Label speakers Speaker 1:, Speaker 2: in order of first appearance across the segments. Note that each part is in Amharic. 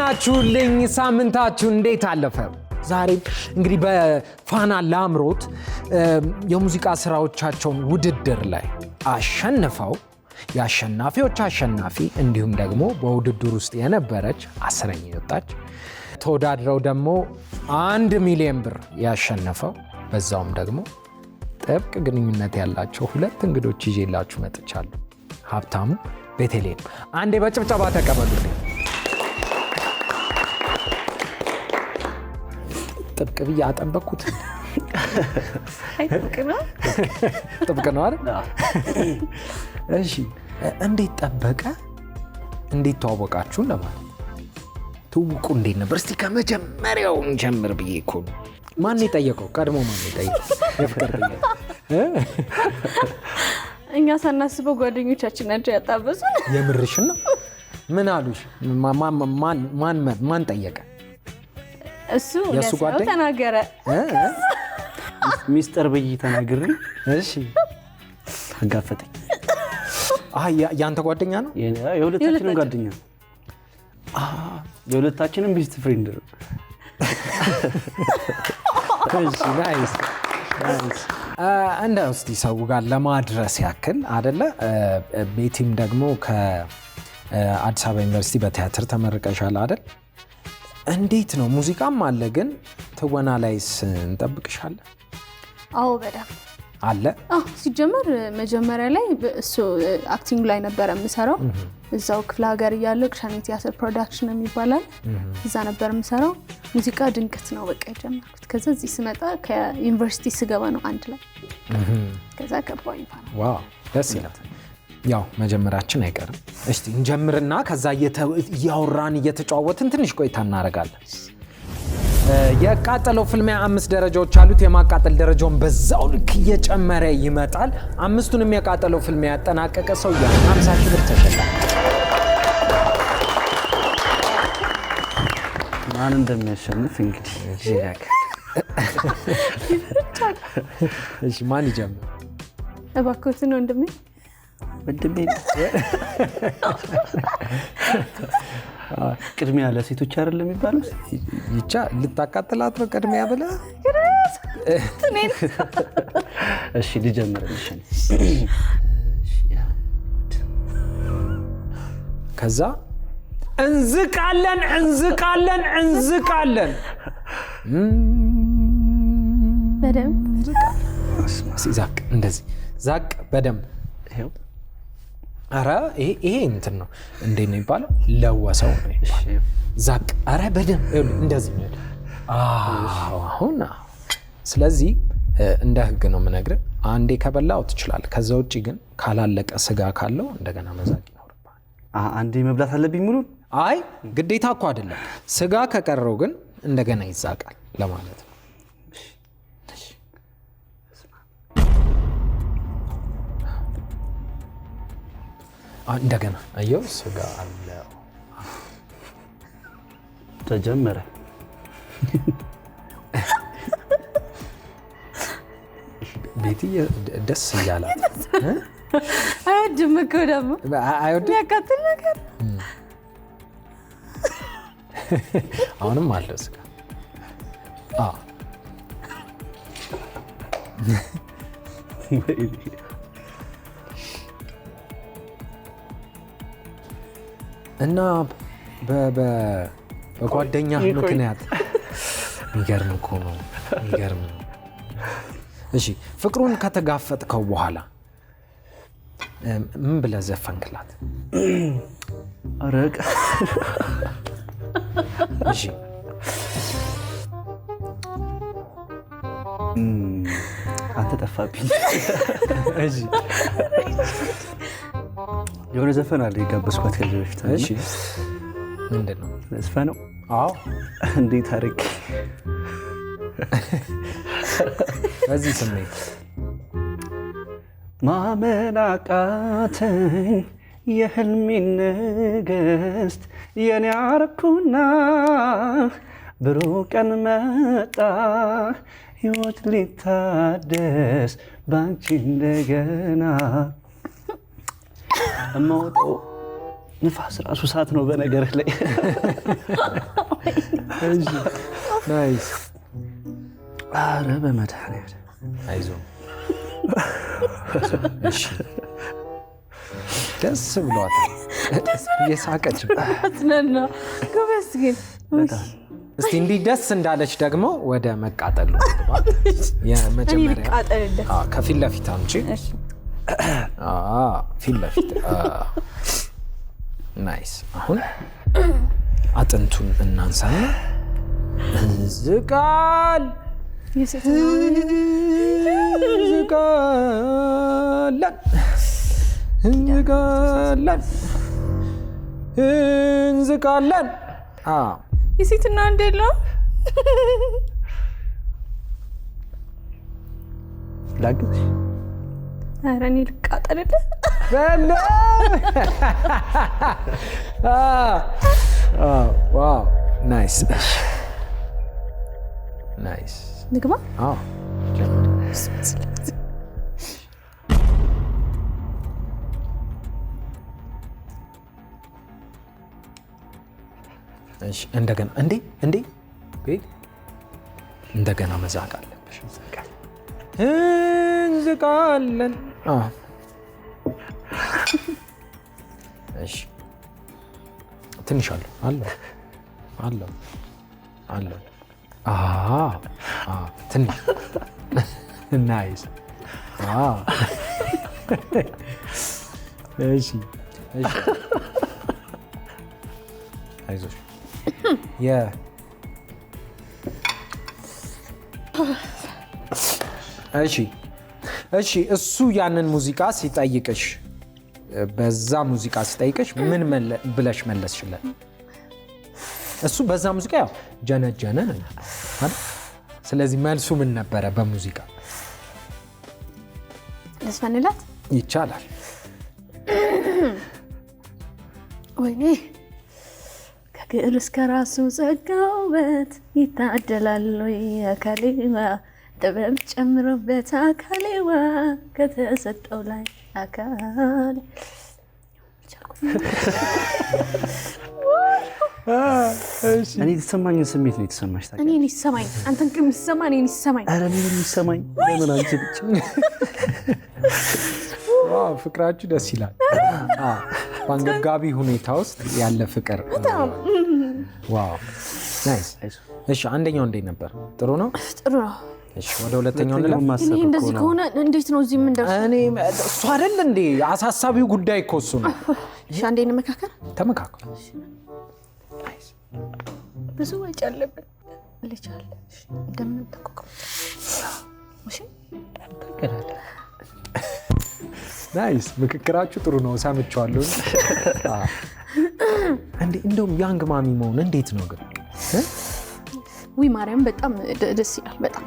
Speaker 1: እንደምናችሁልኝ ሳምንታችሁ እንዴት አለፈ? ዛሬ እንግዲህ በፋና ላምሮት የሙዚቃ ስራዎቻቸውን ውድድር ላይ አሸንፈው የአሸናፊዎች አሸናፊ እንዲሁም ደግሞ በውድድር ውስጥ የነበረች 10ኛ የወጣች ተወዳድረው ደግሞ 1 ሚሊዮን ብር ያሸነፈው በዛውም ደግሞ ጥብቅ ግንኙነት ያላቸው ሁለት እንግዶች ይዤላችሁ መጥቻለሁ። ሀብታሙ ቤተልሔም አንዴ በጭብጨባ ተቀበሉልኝ። ጥብቅ ብዬ አጠበቅኩት። ጥብቅ ነው አይደል? እሺ እንዴት ጠበቀ? እንዴት ተዋወቃችሁ? ለማለት ትውውቁ እንዴት ነበር? እስቲ ከመጀመሪያው እንጀምር ብዬ እኮ ነው። ማን የጠየቀው? ቀድሞ ማን የጠየቀው? የፍቅር ጥያቄ
Speaker 2: እኛ ሳናስበው ጓደኞቻችን ናቸው ያጣበሱን።
Speaker 1: የምርሽን ነው? ምን አሉሽ? ማን ጠየቀ?
Speaker 2: እሱ ለሰው ተናገረ።
Speaker 3: ሚስጥር ብዬ ተናግሬ
Speaker 1: እሺ
Speaker 3: አጋፈጠኝ።
Speaker 1: ያንተ ጓደኛ ነው?
Speaker 3: የሁለታችንም ጓደኛ ነው። የሁለታችንም ቤስት ፍሬንድ ነው።
Speaker 1: እሺ ናይስ። እንደው እስቲ ሰው ጋር ለማድረስ ያክል አይደለ? ቤቲም ደግሞ ከአዲስ አበባ ዩኒቨርሲቲ በቲያትር ተመርቀሻል አይደል? እንዴት ነው? ሙዚቃም አለ ግን ትወና ላይስ እንጠብቅሻለን?
Speaker 2: አዎ በጣም
Speaker 1: አለ።
Speaker 2: ሲጀመር መጀመሪያ ላይ እሱ አክቲንግ ላይ ነበር የምሰራው። እዛው ክፍለ ሀገር እያለሁ ሻኔ ቲያትር ፕሮዳክሽን የሚባላል እዛ ነበር የምሰራው። ሙዚቃ ድንገት ነው በቃ የጀመርኩት። ከዛ እዚህ ስመጣ ከዩኒቨርሲቲ ስገባ ነው አንድ ላይ ከዛ ገባሁ።
Speaker 1: ዋው ደስ ይላል። ያው መጀመራችን አይቀርም። እስቲ እንጀምርና ከዛ እያወራን እየተጫወትን ትንሽ ቆይታ እናደርጋለን። የቃጠለው ፍልሚያ 5 ደረጃዎች አሉት። የማቃጠል ደረጃውን በዛው ልክ እየጨመረ ይመጣል። 5ቱንም የቃጠለው ፍልሚያ ያጠናቀቀ ሰው 50 ሺህ ብር ተሸላሚ።
Speaker 3: ማን እንደሚያሸንፍ እንግዲህ
Speaker 1: እሺ ማን ይጀምር?
Speaker 2: እባክዎትን ወንድሜ
Speaker 3: ቅድሚያ ለሴቶች አይደል የሚባለው?
Speaker 1: ይቻ ልታቃጥላት ነው ቅድሚያ ብለህ?
Speaker 3: እሺ ልጀምርልሽ።
Speaker 1: ከዛ እንዝቃለን
Speaker 2: በደንብ
Speaker 1: ዛቅ፣ እንደዚህ ዛቅ በደንብ። አረ ይሄ እንትን ነው እንዴት ነው የሚባለው? ለወሰው ነው የሚባለው። ዛቅ። አረ በደንብ እንደዚህ ነው። አሁን ስለዚህ እንደ ህግ ነው የምነግርህ። አንዴ ከበላው ትችላለህ። ከዛ ውጪ ግን ካላለቀ ስጋ ካለው እንደገና መዛቅ ይኖርብሃል።
Speaker 3: አንዴ መብላት አለብኝ ሙሉን?
Speaker 1: አይ ግዴታ እኮ አይደለም። ስጋ ከቀረው ግን እንደገና ይዛቃል ለማለት ነው። እንደገና አየው ስጋ አለው።
Speaker 3: ተጀመረ።
Speaker 1: ቤቲ ደስ እያላት
Speaker 2: አይወድም እኮ ደግሞ የሚያቃጥል ነገር።
Speaker 1: አሁንም አለው ስጋ። እና በጓደኛ ምክንያት የሚገርም እኮ ነው። የሚገርም ነው። እሺ ፍቅሩን ከተጋፈጥከው በኋላ ምን ብለህ ዘፈንክላት?
Speaker 3: አረቅ።
Speaker 1: እሺ
Speaker 3: አንተ ጠፋብኝ።
Speaker 1: እሺ
Speaker 3: የሆነ ዘፈን አለ የጋበዝኳት ከዚህ በፊት።
Speaker 1: እሺ ምንድን ነው
Speaker 3: ዘፈነው?
Speaker 1: አዎ
Speaker 3: እንዴት አድርጌ
Speaker 1: በዚህ ስሜት
Speaker 3: ማመን አቃተኝ የህልሜን ንግሥት የኔ አረኩና ብሩህ ቀን መጣ ሕይወት ሊታደስ ባንቺ እንደገና እማወጣው ንፋስ ራሱ እሳት ነው በነገርህ ላይ።
Speaker 1: እሺ ናይስ።
Speaker 3: ኧረ በመድኃኒዓለም
Speaker 1: አይዞህ። እሺ ደስ ብሏታል። እየሳቀች
Speaker 2: ነው ጎበዝ ግን
Speaker 1: እስቲ እንዲህ ደስ እንዳለች ደግሞ ወደ መቃጠሉ የመጀመሪያ ከፊት ለፊት አምጪ። ፊት ለፊት ናይስ። አሁን አጥንቱን እናንሳና እንዝቃል እንዝቃለን እንዝቃለን እንዝቃለን።
Speaker 2: የሴትና እንዴት ነው?
Speaker 3: ላግዝሽ?
Speaker 2: ኧረ እኔ ልቃጠልልህ።
Speaker 1: ዋው ናይስ ናይስ።
Speaker 2: ንግባ።
Speaker 1: እሺ እንደገና እንዴ እንደገና መዛቅ አለብሽ። እንዝቃለን። እሺ ትንሽ አለው ትንሽ ናይስ። እሺ አይዞሽ። እሺ እሱ ያንን ሙዚቃ ሲጠይቅሽ በዛ ሙዚቃ ሲጠይቅሽ ምን ብለሽ መለስሽለት? እሱ በዛ ሙዚቃ ያው ጀነጀነ አይደል? ስለዚህ መልሱ ምን ነበረ? በሙዚቃ
Speaker 2: ለስፈንላት
Speaker 1: ይቻላል።
Speaker 2: ወይኔ ከግር እስከ ራሱ ጸጋውበት ይታደላል ወይ አካሌዋ ጥበብ ጨምሮበት አካሌዋ ከተሰጠው ላይ አካል
Speaker 3: እኔ የተሰማኝን ስሜት ነው የተሰማሽ።
Speaker 2: እኔ ይሰማኝ አንተን ከሚሰማ እኔ ይሰማኝ።
Speaker 3: ኧረ እኔ የሚሰማኝ ለምን አንቺ ብቻ?
Speaker 1: ፍቅራችሁ ደስ ይላል። በአንገብጋቢ ሁኔታ ውስጥ ያለ ፍቅር። ዋው ናይስ። እሺ አንደኛው እንዴት ነበር? ጥሩ ነው። እሺ ወደ ሁለተኛው እንለፍ።
Speaker 2: እኔ እንደዚህ ከሆነ እንዴት ነው እዚህ ምን ደርሶ?
Speaker 1: እኔ እሱ አይደል እንዴ አሳሳቢው ጉዳይ እኮ እሱ ነው።
Speaker 2: እሺ አንዴ እንመካከር።
Speaker 1: ተመካከሩ።
Speaker 2: ናይስ። ብዙ ወጪ አለብን። ልጅ አለ። እሺ እንደምን ተቆቀም። እሺ
Speaker 1: ናይስ። ምክክራችሁ ጥሩ ነው። ሰምቻለሁ። እንደውም ያንግ ማሚ መሆን እንዴት ነው ግን?
Speaker 2: ዊ ማርያም በጣም ደስ ይላል። በጣም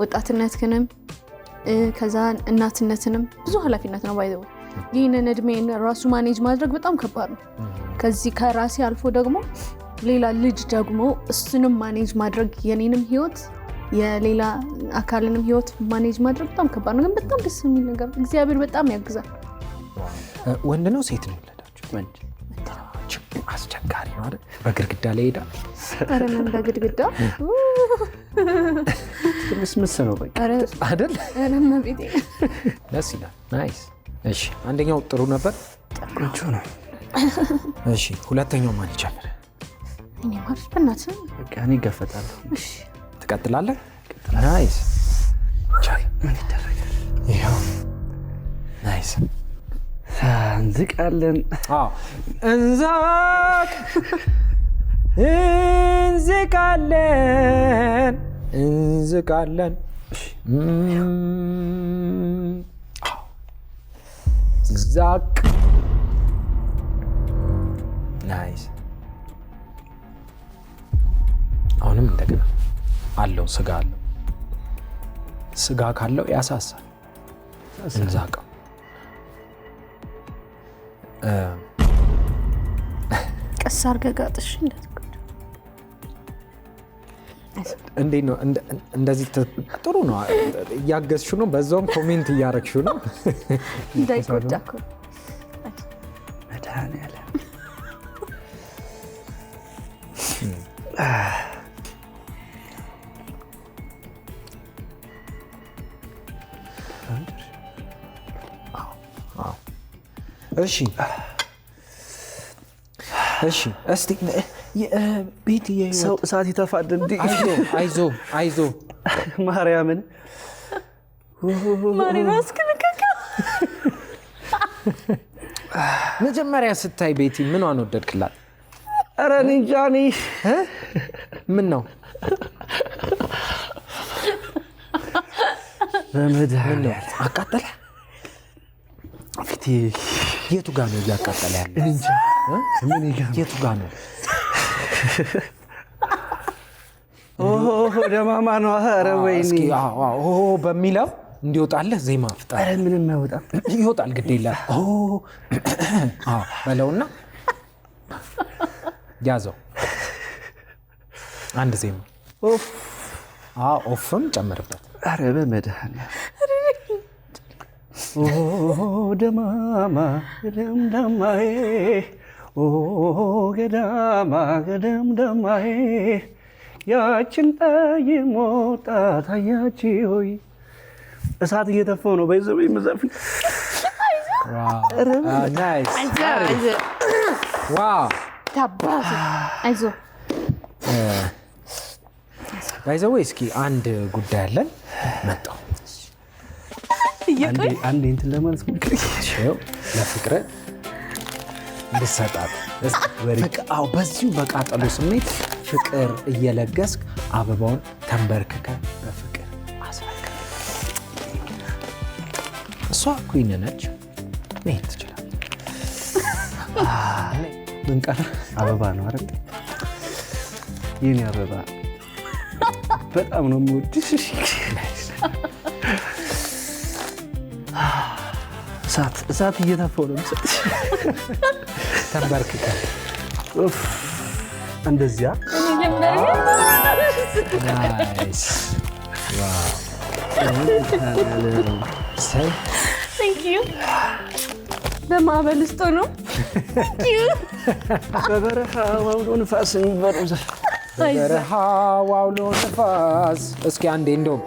Speaker 2: ወጣትነትንም ከዛ እናትነትንም ብዙ ኃላፊነት ነው ባይዘው። ይህንን እድሜን ራሱ ማኔጅ ማድረግ በጣም ከባድ ነው። ከዚህ ከራሴ አልፎ ደግሞ ሌላ ልጅ ደግሞ እሱንም ማኔጅ ማድረግ የኔንም ህይወት የሌላ አካልንም ህይወት ማኔጅ ማድረግ በጣም ከባድ ነው። ግን በጣም ደስ የሚል ነገር እግዚአብሔር በጣም ያግዛል።
Speaker 1: ወንድ ነው ሴት ነው የወለዳችሁት? ወንድ። አስቸጋሪ ነው አይደል? በግድግዳ ላይ ሄዳ
Speaker 2: አረምን በግድግዳ
Speaker 3: ምስምስ ነው በቃ
Speaker 1: አይደል?
Speaker 2: አረም ቤቴ
Speaker 1: ደስ ይላል። ናይስ። እሺ አንደኛው ጥሩ ነበር።
Speaker 3: ቆንጆ ነው።
Speaker 1: እሺ ሁለተኛው ማን ይጀምር?
Speaker 2: እኔ ማለት በእናትህ
Speaker 3: በቃ እኔ እጋፈጣለሁ።
Speaker 2: እሺ
Speaker 1: ትቀጥላለህ? ናይስ።
Speaker 3: ምን ይደረጋል?
Speaker 1: ይኸው ናይስ።
Speaker 3: እንዝቃለን።
Speaker 1: እንዝቃለን እንዝቃለን። ዛቅ። ናይስ። አሁንም እንደገና አለው ስጋ አለው። ስጋ ካለው ያሳሳል። እንዛቀው።
Speaker 2: ቀስ አድርገህ ጋጥሽ።
Speaker 1: እንዴት ነው? እንደዚህ ጥሩ ነው። እያገዝሽው ነው፣ በዛውም ኮሜንት እያረግሽው ነው።
Speaker 2: እንዳይቆጣ እኮ
Speaker 3: በመድኃኒዓለም
Speaker 1: እሺ እሺ እስቲ ቤት
Speaker 3: ሰው እሳት ይተፋል እንዴ?
Speaker 1: አይዞ
Speaker 3: ማርያምን
Speaker 2: ማሪኖስ ከነከከ
Speaker 1: መጀመሪያ ስታይ ቤቲ ምኗን ወደድክላት?
Speaker 3: ኧረ እኔ እንጃ እኔ
Speaker 1: ምን ነው
Speaker 3: በመድኃኒዓለም
Speaker 1: አቃጠለ?
Speaker 3: ፊቴ
Speaker 1: የቱ ጋር ነው እያቃጠለ ያለው?
Speaker 3: እንጃ ምን ይገርም።
Speaker 1: የቱ ጋር ነው?
Speaker 3: ደማማ ነው። ኧረ ወይኔ
Speaker 1: እስኪ በሚለው እንዲወጣልህ ዜማ ፍጠር።
Speaker 3: ኧረ ምንም አይወጣም።
Speaker 1: ይወጣል ግድ የለም በለውና ያዘው አንድ ዜማ ኦፍም ጨምርበት።
Speaker 3: ኧረ በመድኃኒዓለም ደማማ ገደምዳማዬ ገዳማ ገደምዳማዬ ያችን ጠይም ወጣት አያች ሆይ እሳት እየተፋው ነው በይዘው የምዘፍን።
Speaker 1: ባይዘው እስኪ አንድ ጉዳይ አለን መጣው
Speaker 3: አንዴ እንትን ለማለት
Speaker 1: ለፍቅር እንድትሰጣት በዚሁ በቃጠሎ ስሜት ፍቅር እየለገስክ አበባውን ተንበርክከ በፍቅር አስረክብ። እሷ ኩዊን ነች፣ መሄድ ትችላለች። ምን ቀረ?
Speaker 3: አበባ ነው አይደል? የኔ አበባ በጣም ነው የምወድሽ። እሳት እየተፋው ነው የምሰጥሽ።
Speaker 1: ተንበርክከ
Speaker 3: እንደዚያ
Speaker 2: በማዕበል ውስጥ ነው
Speaker 3: በበረሃ ዋውሎ ንፋስ የሚባለው
Speaker 1: በበረሃ ዋውሎ ንፋስ። እስኪ አንዴ እንደውም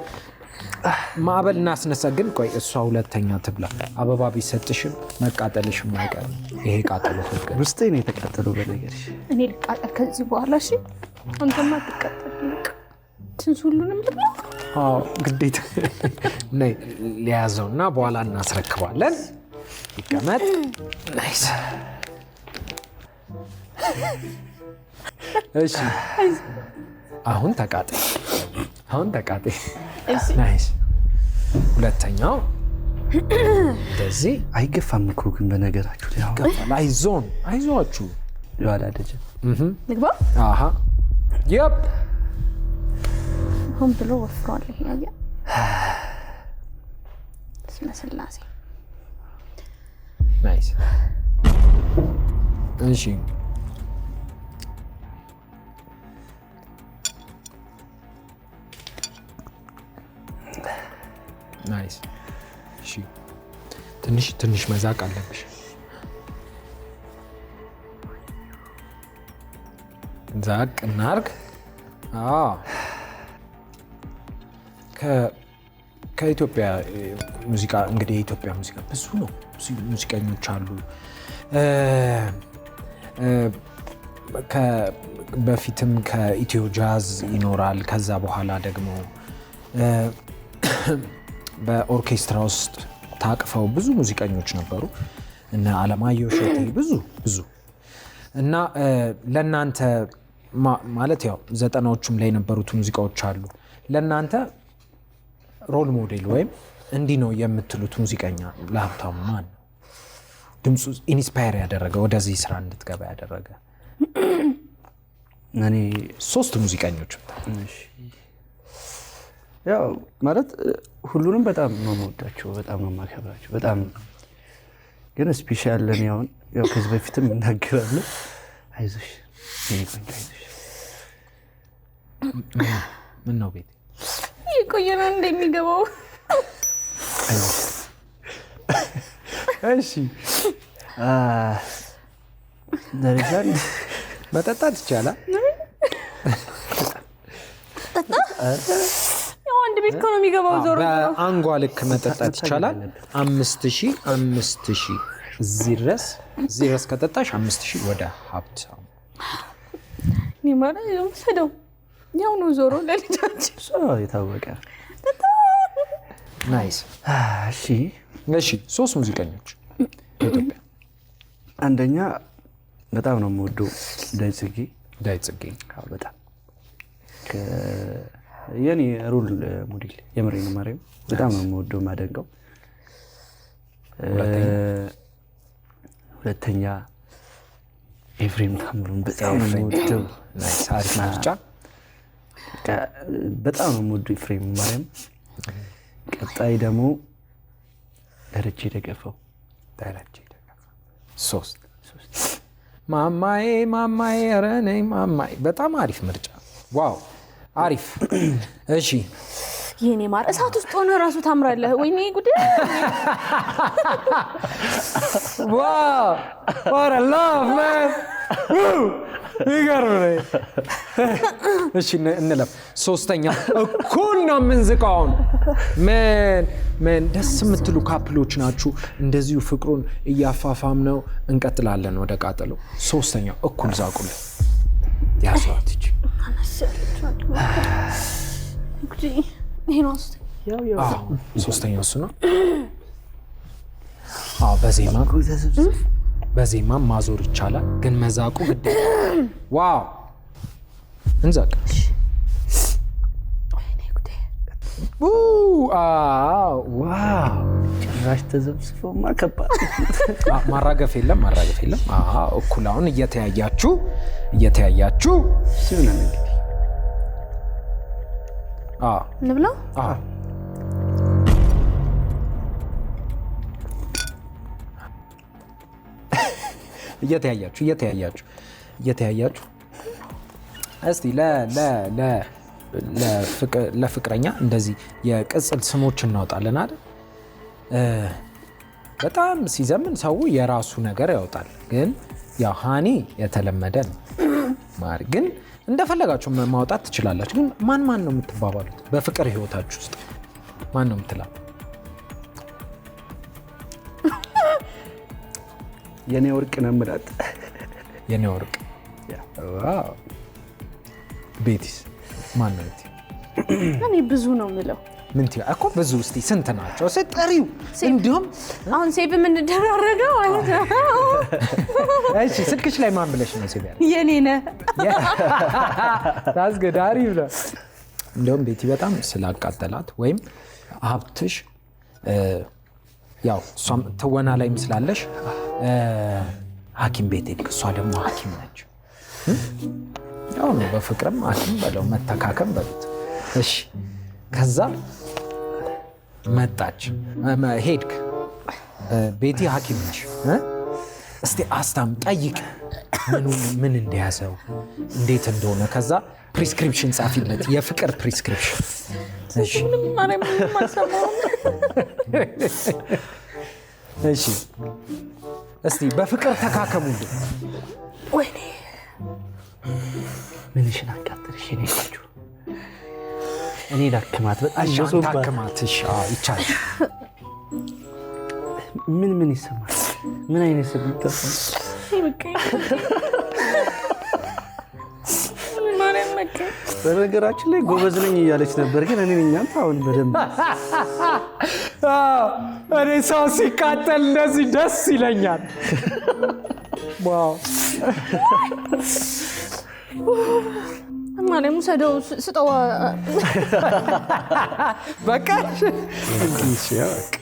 Speaker 1: ማዕበል እናስነሳ። ግን ቆይ እሷ ሁለተኛ ትብላ። አበባ ቢሰጥሽም መቃጠልሽም አይቀርም። ይሄ ቃጠሎ ፍቅር
Speaker 3: ውስጤ ነው የተቃጠለው። በነገርሽ
Speaker 2: እኔ ልቃጠል ከዚህ በኋላ። እሺ አንተማ ትቃጠል። ትንሽ ሁሉንም ልብላ።
Speaker 1: ግዴታ ነይ ሊያዘውና በኋላ እናስረክባለን። ይቀመጥ። ናይስ። እሺ አሁን ተቃጠል። ናይስ። ሁለተኛው እንደዚህ
Speaker 3: አይገፋም እኮ ግን በነገራችሁ ላይ
Speaker 1: ይገፋል። አይዟችሁ
Speaker 3: ይዋላ ደጀ
Speaker 2: ልግባ።
Speaker 1: የፕ
Speaker 2: ሆን ብሎ ወፍሯል። ይሄ ያያ ስላሴ
Speaker 1: ናይስ። እሺ ናይስ። እሺ ትንሽ መዛቅ አለብሽ። ዛቅ እናርግ። ከኢትዮጵያ ሙዚቃ እንግዲህ የኢትዮጵያ ሙዚቃ ብዙ ነው። ብዙ ሙዚቀኞች አሉ። በፊትም ከኢትዮ ጃዝ ይኖራል። ከዛ በኋላ ደግሞ በኦርኬስትራ ውስጥ ታቅፈው ብዙ ሙዚቀኞች ነበሩ እና አለማየሁ እሸቴ ብዙ እና ለእናንተ ማለት ያው ዘጠናዎቹም ላይ የነበሩት ሙዚቃዎች አሉ። ለእናንተ ሮል ሞዴል ወይም እንዲህ ነው የምትሉት ሙዚቀኛ ለሀብታሙ ማን ነው? ድምፁ ኢንስፓየር ያደረገ ወደዚህ ስራ እንድትገባ ያደረገ?
Speaker 3: እኔ
Speaker 1: 3 ሙዚቀኞች።
Speaker 3: ያው ማለት ሁሉንም በጣም ነው የምወዳቸው፣ በጣም ነው የማከብራቸው። በጣም ግን ስፔሻል ለኔ አሁን ያው ከዚህ በፊትም እናገራለሁ። አይዞሽ አይዞሽ።
Speaker 1: ምን ነው ቤት
Speaker 2: ይቆየና እንደሚገባው።
Speaker 1: እሺ
Speaker 3: ደረጃ
Speaker 1: መጠጣት ይቻላል።
Speaker 2: ያው አንድ ቤት ነው የሚገባው ዞሮ
Speaker 1: በአንጓ ልክ መጠጣት ይቻላል። 5000 እዚህ ድረስ ከጠጣሽ 5000 ወደ ሀብት
Speaker 2: ኒማራ ሰደው ያው ነው ዞሮ ለልጃችን
Speaker 3: የታወቀ
Speaker 1: ናይስ። እሺ 3 ሙዚቀኞች ኢትዮጵያ።
Speaker 3: አንደኛ በጣም ነው የምወደው ዳዊት ጽጌ በጣም የኔ ሮል ሞዴል የምሬን ነው ማርያም በጣም ነው የምወደው ማደንቀው። ሁለተኛ ኤፍሬም ታምሩን በጣም ነው የምወደው።
Speaker 1: ናይስ አሪፍ ምርጫ።
Speaker 3: በጣም ነው የምወደው ኤፍሬም ማርያም። ቀጣይ ደግሞ ደረጀ ደገፋው
Speaker 1: 3 ማማዬ ኧረ ነይ ማማዬ በጣም አሪፍ ምርጫ። ዋው አሪፍ። እሺ
Speaker 2: የኔ ማር እሳት ውስጥ ሆነ ራሱ ታምራለህ። ወይኔ ጉድ!
Speaker 1: ዋው what a love man! ይገርም። እሺ እንለፍ። 3ኛ እኩል ነው የምንዝቀው። ምን ደስ የምትሉ ካፕሎች ናችሁ። እንደዚሁ ፍቅሩን እያፋፋም ነው። እንቀጥላለን ወደ ቃጠሎ። 3ኛው እኩል ዛቁልን። ያዟት እቺ
Speaker 2: ይሄ ነው
Speaker 1: 3ኛው እሱ ነው። በዜማ ማዞር ይቻላል፣ ግን መዛቁ ግድ። ዋው እንዛቅ። ዋው
Speaker 3: ጭራሽ ተዘብስፎማ ከባድ።
Speaker 1: ማራገፍ የለም። እኩል አሁን እየተያያችሁ
Speaker 3: ሲሆን እንግዲህ
Speaker 2: እንብላ።
Speaker 1: እየተያያችሁ እስቲ ለፍቅረኛ እንደዚህ የቅጽል ስሞች እናወጣለን አይደል? በጣም ሲዘምን ሰው የራሱ ነገር ያወጣል። ግን ያው ሃኒ የተለመደ ነው። ማሪ ግን እንደፈለጋችሁ ማውጣት ትችላላችሁ። ግን ማን ነው የምትባባሉት በፍቅር ህይወታችሁ ውስጥ? ማን ነው የምትላው?
Speaker 3: የኔ ወርቅ ነው የምላት።
Speaker 1: የኔ ወርቅ። ዋው ቤቲስ ማን ነው?
Speaker 2: እኔ ብዙ ነው የምለው።
Speaker 1: ምን ትያ እኮ ብዙ። እስቲ ስንት ናቸው ሰጠሪው? እንዲሁም
Speaker 2: አሁን ሴቭ ምን እንደራረገው ማለት ነው።
Speaker 1: እሺ ስልክሽ ላይ ማን ብለሽ ነው ሴቭ ያለው?
Speaker 2: የኔ ነህ።
Speaker 1: ታስገዳሪ ብለ እንደውም ቤቲ በጣም ስላቃጠላት ወይም ሀብትሽ ያው እሷም ትወና ላይ ምስላለሽ ሐኪም ቤት ሄድክ። እሷ ደግሞ ሐኪም ነች። ያው ነው በፍቅርም ሐኪም በለው መተካከም በሉት። እሺ ከዛ መጣች ሄድክ። ቤቲ ሐኪም ነች። እስቲ አስታም ጠይቅ ምን እንደያዘው እንዴት እንደሆነ። ከዛ ፕሪስክሪፕሽን ጻፊለት፣ የፍቅር ፕሪስክሪፕሽን። እሺ እሺ እስቲ በፍቅር ተካከሙልኝ።
Speaker 2: ወይኔ
Speaker 3: ምንሽን አቃጥልሽ? እኔ ልጅ እኔ ዳክማት በጣም
Speaker 1: ታክማት። እሺ ይቻላል።
Speaker 3: ምን ይሰማል? ምን አይነት ስሜት ተሰማሽ? በነገራችን ላይ ጎበዝ ነኝ እያለች ነበር፣ ግን እኔ ነኝ አሁን በደንብ
Speaker 1: እኔ ሰው ሲቃጠል እንደዚህ ደስ ይለኛል። ዋው
Speaker 2: ማንም ሰደው ስጠዋ
Speaker 1: በቃ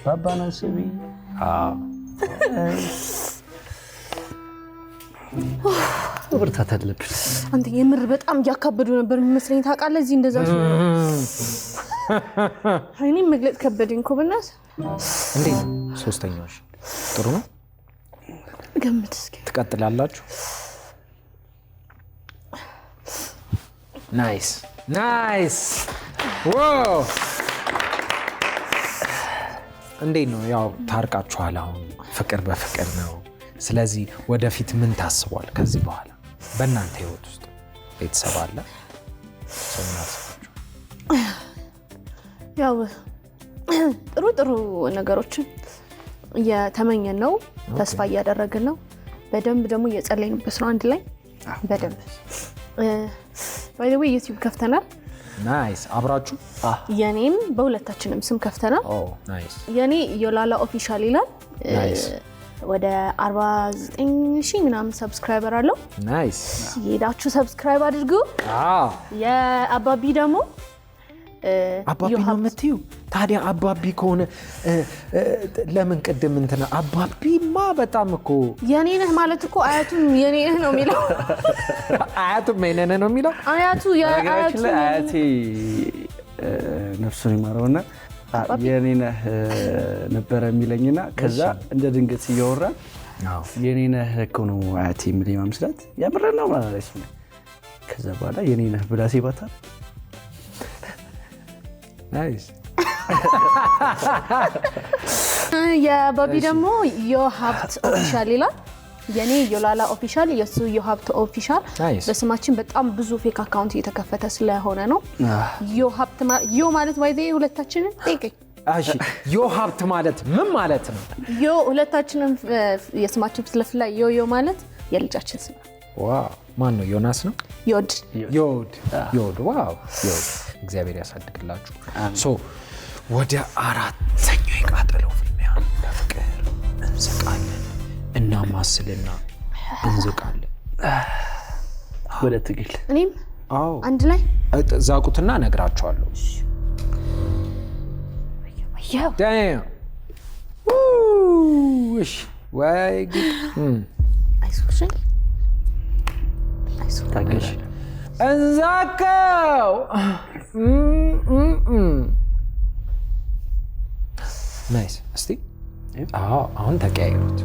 Speaker 3: ባባ ነው ስሚ። ብርታት አለብን።
Speaker 2: አንተ የምር በጣም እያካበዱ ነበር የሚመስለኝ ታውቃለህ። እዚህ እንደዛ አይኔ መግለጽ ከበደኝ እኮ በእናትህ።
Speaker 1: እንዴት ሶስተኛሽ ጥሩ ነው?
Speaker 2: ገምት እስኪ።
Speaker 1: ትቀጥላላችሁ? ናይስ ዋው። እንዴት ነው ያው ታርቃችኋል። አሁን ፍቅር በፍቅር ነው። ስለዚህ ወደፊት ምን ታስቧል? ከዚህ በኋላ በእናንተ ህይወት ውስጥ ቤተሰብ አለ? ሰው ምን አስባችሁ?
Speaker 2: ያው ጥሩ ነገሮችን እየተመኘን ነው፣ ተስፋ እያደረግን ነው። በደንብ ደግሞ እየጸለይንበት ነው አንድ ላይ በደንብ ባይ ዘ ዌይ ዩቲዩብ ከፍተናል።
Speaker 1: ናይስ። አብራችሁ?
Speaker 2: የኔን በሁለታችንም ስም ከፍተናል።
Speaker 1: ናይስ።
Speaker 2: የኔ ዮላላ ኦፊሻል ይላል። ወደ 49,000 ምናምን ሰብስክራይበር አለው።
Speaker 1: ናይስ።
Speaker 2: ሄዳችሁ ሰብስክራይብ አድርጉ። የአባቢ ደግሞ
Speaker 1: አባቢ ነው የምትይው? ታዲያ አባቢ ከሆነ ለምን ቅድም እንትና አባቢማ በጣም እኮ
Speaker 2: የኔ ነህ ማለት እኮ አያቱም የኔ ነህ ነው የሚለው።
Speaker 1: አያቱም የኔ ነህ ነው የሚለው።
Speaker 2: አያቱ
Speaker 3: አያቴ ነፍሱን ይማረውና የኔ ነህ ነበረ የሚለኝና ከዛ እንደ ድንገት እያወራ የኔ ነህ እኮ ነው አያቴ የሚለኝ መስላት ያምረና ማለት ነው። ከዛ በኋላ የኔ ነህ ብላ ሲባታ ናይስ።
Speaker 2: የባቢ ደግሞ ዮሀብት ኦፊሻል ይላል። የኔ ዮላላ ኦፊሻል፣ የሱ ዮሀብት ኦፊሻል። በስማችን በጣም ብዙ ፌክ አካውንት እየተከፈተ ስለሆነ ነው። ዮሀብት ዮ ማለት ባይዘ ሁለታችንን ጠይቀኝ።
Speaker 1: እሺ ዮሀብት ማለት ምን ማለት ነው?
Speaker 2: ዮ ሁለታችንን የስማችን ፍለፍላ ዮ ማለት የልጃችን ስም።
Speaker 1: ዋው ማን ነው? ዮናስ ነው?
Speaker 2: ዮድ።
Speaker 1: ዋው ዮድ። እግዚአብሔር ያሳድግላችሁ። ሶ ወደ አራተኛው የቃጠለው ፍልሚያ በፍቅር እንስቃለን፣ እናማስልና እንዝቃለን።
Speaker 3: ወደ ትግል
Speaker 2: እኔም አንድ ላይ
Speaker 1: ዛቁትና እነግራቸዋለሁ። ወይ
Speaker 3: ታገሽ
Speaker 1: እንዛቀው። ናይስ። እስቲ አሁን ተቀያይሩት።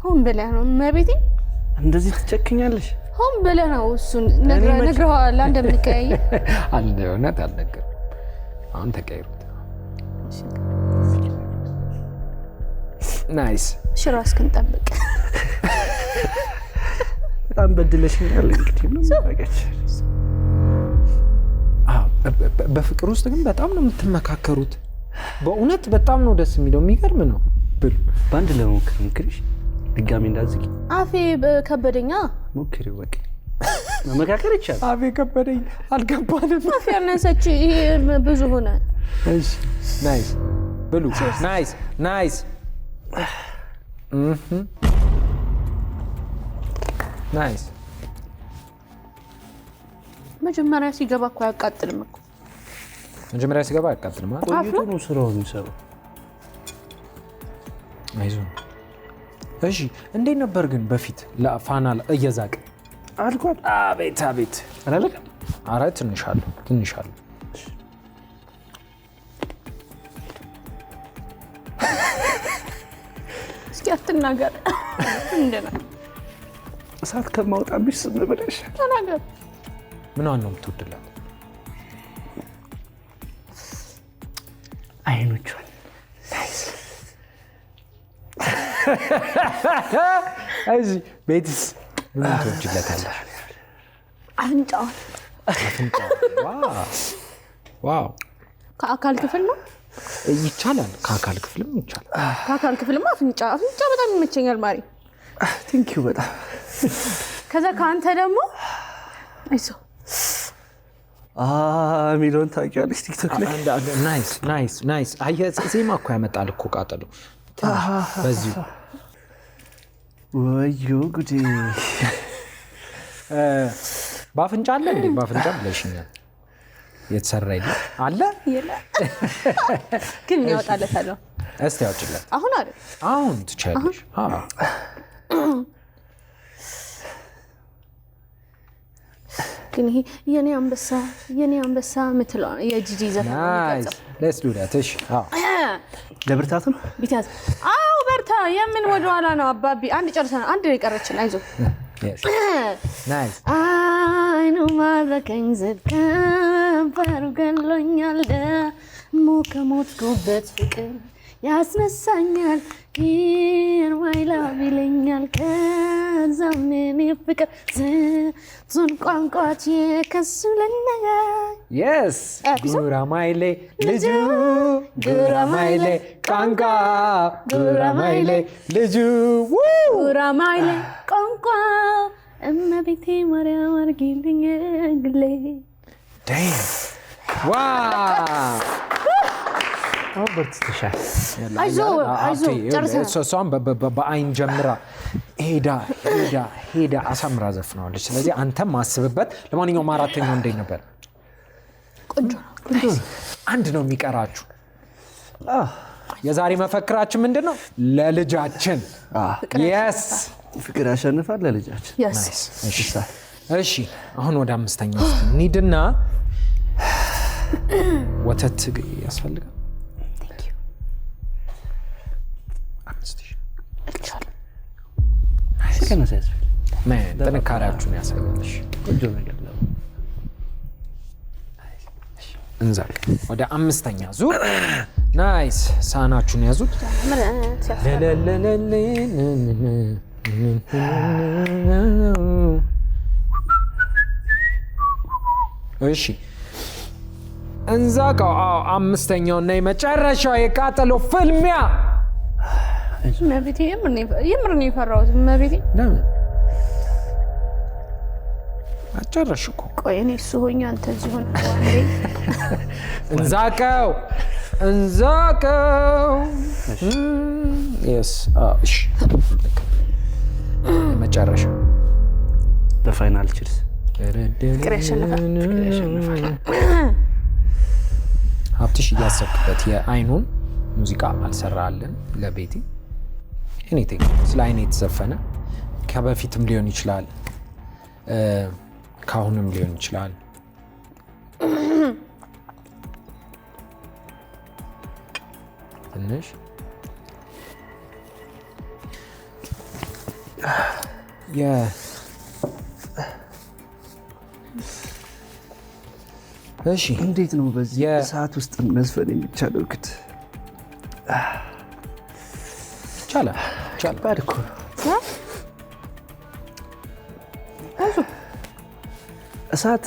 Speaker 2: ሆን ብለህ ነው መቤቴ?
Speaker 3: እንደዚህ ትጨክኛለሽ?
Speaker 2: ሆን ብለህ ነው እሱን ነግረዋል እንደምንቀያየር።
Speaker 1: አንድ እውነት አልነገርም። አሁን ተቀያይሩት። ናይስ።
Speaker 2: ሽራ እስክንጠብቅ
Speaker 3: በጣም በድለሽኛል። እንግዲህ ምን ማድረጋች?
Speaker 1: በፍቅር ውስጥ ግን በጣም ነው የምትመካከሩት። በእውነት በጣም ነው ደስ የሚለው። የሚገርም ነው።
Speaker 3: ባንድ ለሞክር ሞክሪሽ ድጋሚ እንዳዝቂ።
Speaker 2: አፌ ከበደኛ
Speaker 3: ሞክሪ በቃ መመካከር ይቻላል።
Speaker 1: አፌ ከበደኝ አልገባንም።
Speaker 2: አፌ ያነሰች ይሄ ብዙ ሆነ።
Speaker 1: እሺ ናይስ ብሉ። ናይስ ናይስ። ናይስ።
Speaker 2: መጀመሪያ ሲገባ እኮ አያቃጥልም እኮ።
Speaker 1: መጀመሪያ ሲገባ አያቃጥልም።
Speaker 3: ቆይቶ ነው ስራውን የሚሰራው።
Speaker 1: አይዞህ። እሺ እንዴት ነበር ግን በፊት ለፋና እየዛቀ
Speaker 3: አልኳት?
Speaker 1: አቤት አቤት።
Speaker 3: አላለቀም?
Speaker 1: ኧረ ትንሽ አለው።
Speaker 2: እስኪ አትናገር። እንደና
Speaker 3: እሳት ከማውጣብሽ ዝም ብለሽ
Speaker 2: ተናገር።
Speaker 1: ምኗን ነው የምትወድላት?
Speaker 3: አይኖቿን።
Speaker 1: እሺ ቤትስ ምን ትወጂለታለሽ?
Speaker 2: አፍንጫዋን። ዋው። ከአካል ክፍል ነው
Speaker 1: ይቻላል። ከአካል ክፍልም ይቻላል።
Speaker 2: ከአካል ክፍልማ አፍንጫ በጣም ይመቸኛል ማሪ።
Speaker 3: ቴንኪዩ በጣም።
Speaker 2: ከዛ ከአንተ ደግሞ አይዞህ
Speaker 3: ሚሊዮን ታውቂያለሽ ቲክቶክ ላይ።
Speaker 1: ናይስ። ዜማ እኮ ያመጣል እኮ ቃጠሎ በዚሁ።
Speaker 3: ወዮ ጉዴ።
Speaker 1: በአፍንጫ አለ እንዴ? በአፍንጫ ብለሽኛል። የተሰራ የለም አለ
Speaker 2: ግን ያወጣለታለሁ።
Speaker 1: እስቲ ያውጭለት
Speaker 2: አሁን
Speaker 1: ትችያለሽ።
Speaker 2: ግን ይሄ የኔ አንበሳ ምትለው የጂጂ ዘፈን ነው።
Speaker 1: ሌትስ ዱ ዳት። እሺ
Speaker 3: ለብርታት ነው
Speaker 2: ቢታዝ። አው በርታ። የምን ወደ ኋላ ነው አባቢ? አንድ ጨርሰናል። አንድ ነው የቀረችን። አይዞህ።
Speaker 1: ናይስ።
Speaker 2: አይኑ ማረከኝ ዝከም ፈሩ ገሎኛል ደሞ ከሞትኩበት ፍቅር ያስነሳኛል ማይላ ይለኛል ከዛም እኔ ፍቅር ዝን ቋንቋት የከሱ ልነጋር
Speaker 1: የስ ጉራማይሌ ልጁ ጉራማይሌ ቋንቋ ጉራማይሌ ልጁ
Speaker 2: ጉራማይሌ ቋንቋ እመቤቴ ማርያም አርጊልኝ ግሌ
Speaker 1: ዋው
Speaker 3: በርትተሻል።
Speaker 2: አይዞህ ጨርሰናል።
Speaker 1: እሷም በአይን ጀምራ ሄዳ አሳምራ ዘፍነዋለች። ስለዚህ አንተም ማስብበት። ለማንኛውም አራተኛው እንዴት ነበር?
Speaker 2: ቆንጆ
Speaker 1: አንድ ነው የሚቀራችሁ። የዛሬ መፈክራችን ምንድን ነው? ለልጃችን። የስ
Speaker 3: ፍቅር ያሸንፋል ለልጃችን።
Speaker 1: እሺ አሁን ወደ አምስተኛው እንሂድና ወተት ያስፈልጋል። ጥንካሬያችሁን ያሳያልሽ። እንዛቅ ወደ አምስተኛ ዙር። ናይስ ሳህናችሁን ያዙት። እሺ እንዛቀው። አምስተኛው እና የመጨረሻው የቃጠሎ ፍልሚያ።
Speaker 2: መቤቴ የምር ነው የፈራሁት። መቤቴ
Speaker 1: ለምን አጨረሽ እኮ።
Speaker 2: ቆይ እኔ እሱ ሆኜ አንተ እዚህ ሆነ።
Speaker 1: እንዛቀው የስ እሺ የመጨረሻ
Speaker 3: ለፋይናል ቺርስ።
Speaker 2: ፍቅር ያሸንፋል።
Speaker 1: ሀብትሽ እያሰብክበት የአይኑን ሙዚቃ አልሰራልን ለቤቲ ኤኒቲንግ ስለ አይኔ የተዘፈነ ከበፊትም ሊሆን ይችላል ካሁንም ሊሆን ይችላል። ትንሽ እሺ
Speaker 3: እንዴት ነው በዚህ ሰዓት ውስጥ መዝፈን የሚቻለው? ግድ
Speaker 1: ይቻላል።
Speaker 3: ከባድ እኮ እሳት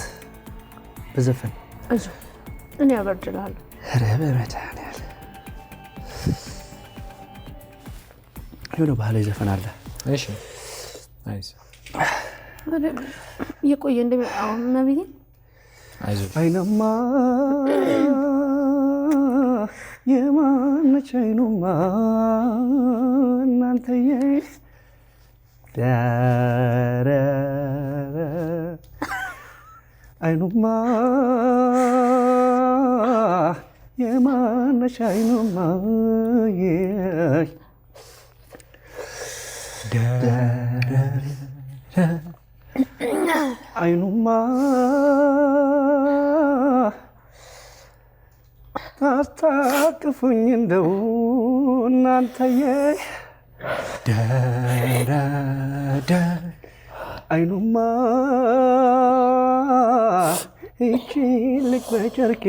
Speaker 3: በዘፈን
Speaker 2: እኔ አበርድልሃለሁ።
Speaker 3: ኧረ በመድኃኒዓለም የሆነ ባህላዊ ዘፈን አለ።
Speaker 1: እሺ ናይስ
Speaker 2: እየቆየ እንደሚሆን መቤቴ
Speaker 1: አይዞህ።
Speaker 3: አይናማ የማነች አይኑማ እናንተዬ ዳረ አይኑማ የማነች አይኑማ አይኑማ ታስታቅፉኝ እንደው እናንተዬ አይኑማ ይቺ ልጅ በጨርቅ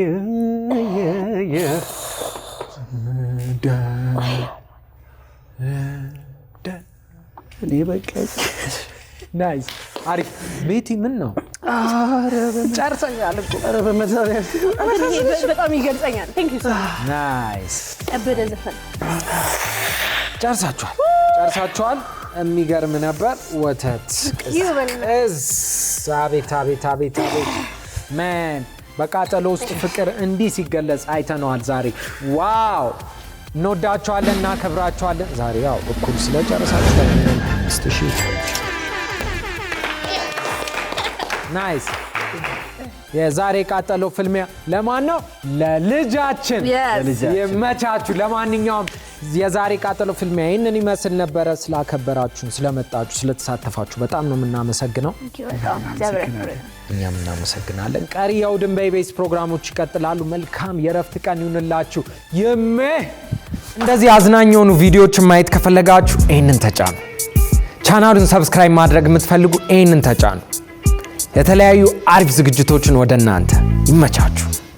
Speaker 3: እኔ በቃ
Speaker 1: ናይስ አሪፍ። ቤቲ ምን ነው
Speaker 2: ጨርሰኛል እኮ።
Speaker 3: ኧረ በመድኃኒዓለም
Speaker 2: በጣም ይገልጸኛል። ቴንክ ዩ ሶ ማች።
Speaker 1: ናይስ
Speaker 2: ከበደ ዘፈን
Speaker 1: ጨርሳችኋል። የሚገርም ነበር። ወተት ቅዝ አቤት አቤት አቤት አቤት ማን በቃጠሎ ውስጥ ፍቅር እንዲህ ሲገለጽ አይተነዋል ዛሬ። ዋው እንወዳችኋለን፣ እናከብራችኋለን። ዛሬ ያው እኩል ስለጨረሳችሁ ናይስ። የዛሬ ቃጠሎ ፍልሚያ ለማን ነው? ለልጃችን። ይመቻችሁ። ለማንኛውም የዛሬ ቃጠሎ ፍልሚያ ይህንን ይመስል ነበረ። ስላከበራችሁን፣ ስለመጣችሁ፣ ስለተሳተፋችሁ በጣም ነው የምናመሰግነው። እኛም እናመሰግናለን። ቀሪ የእሑድን በኢቢኤስ ፕሮግራሞች ይቀጥላሉ። መልካም የእረፍት ቀን ይሁንላችሁ። እንደዚህ አዝናኝ የሆኑ ቪዲዮዎችን ማየት ከፈለጋችሁ ይህንን ተጫኑ። ቻናሉን ሰብስክራይብ ማድረግ የምትፈልጉ ይህንን ተጫኑ። የተለያዩ አሪፍ ዝግጅቶችን ወደ እናንተ ይመቻችሁ።